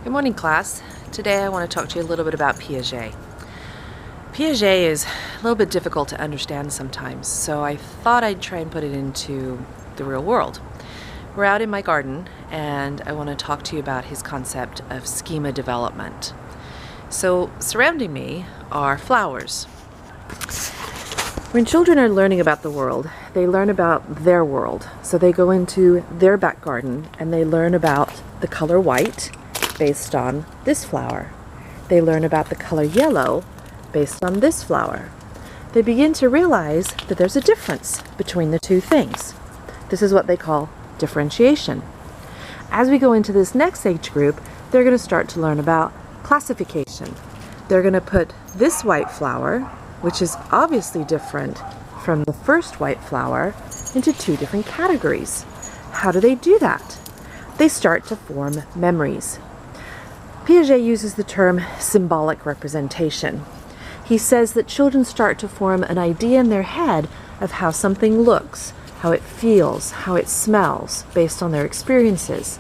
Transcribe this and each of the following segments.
Good morning, class. Today I want to talk to you a little bit about Piaget. Piaget is a little bit difficult to understand sometimes, so I thought I'd try and put it into the real world. We're out in my garden, and I want to talk to you about his concept of schema development. So surrounding me are flowers. When children are learning about the world, they learn about their world. So they go into their back garden and they learn about the color white based on this flower. They learn about the color yellow based on this flower. They begin to realize that there's a difference between the two things. This is what they call differentiation. As we go into this next age group, they're going to start to learn about classification. They're going to put this white flower, which is obviously different from the first white flower, into two different categories. How do they do that? They start to form memories. Piaget uses the term symbolic representation. He says that children start to form an idea in their head of how something looks, how it feels, how it smells, based on their experiences.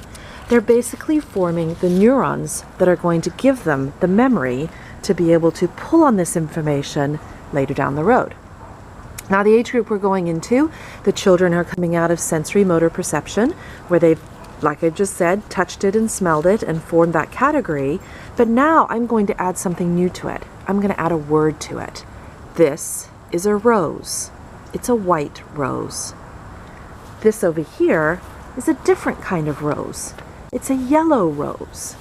They're basically forming the neurons that are going to give them the memory to be able to pull on this information later down the road. Now, the age group we're going into, the children are coming out of sensory motor perception, where they've, like I just said, touched it and smelled it and formed that category. But now I'm going to add something new to it. I'm going to add a word to it. This is a rose. It's a white rose. This over here is a different kind of rose. It's a yellow rose.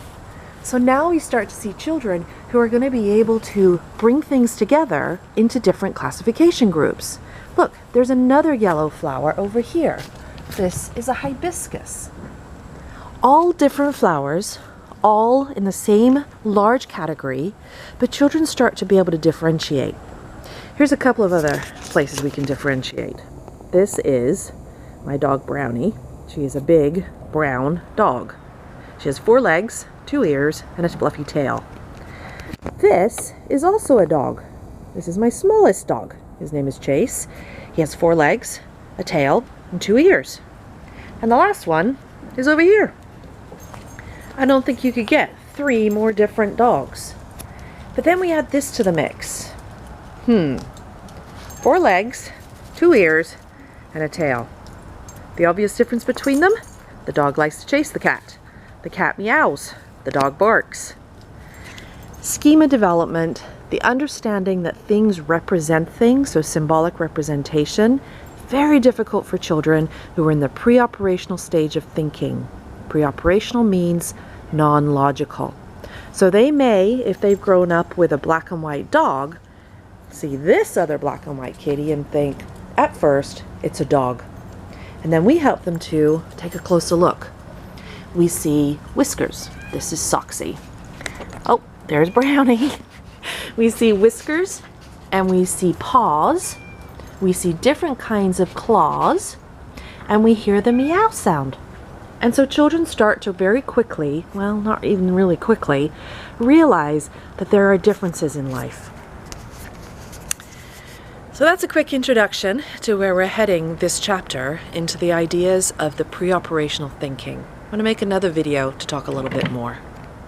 So now we start to see children who are going to be able to bring things together into different classification groups. Look, there's another yellow flower over here. This is a hibiscus. All different flowers, all in the same large category, but children start to be able to differentiate. Here's a couple of other places we can differentiate. This is my dog Brownie. She is a big brown dog. She has 4 legs, 2 ears, and a fluffy tail. This is also a dog. This is my smallest dog. His name is Chase. He has 4 legs, a tail, and 2 ears. And the last one is over here. I don't think you could get 3 more different dogs. But then we add this to the mix. 4 legs, 2 ears, and a tail. The obvious difference between them? The dog likes to chase the cat. The cat meows. The dog barks. Schema development, the understanding that things represent things, so symbolic representation, very difficult for children who are in the pre-operational stage of thinking. Pre-operational means non-logical. So they may, if they've grown up with a black and white dog, see this other black and white kitty and think, at first, it's a dog. And then we help them to take a closer look. We see whiskers. This is Socksie. Oh, there's Brownie. We see whiskers and we see paws. We see different kinds of claws and we hear the meow sound. And so children start to very quickly, well, not even really quickly, realize that there are differences in life. So that's a quick introduction to where we're heading this chapter into the ideas of the pre-operational thinking. I'm going to make another video to talk a little bit more.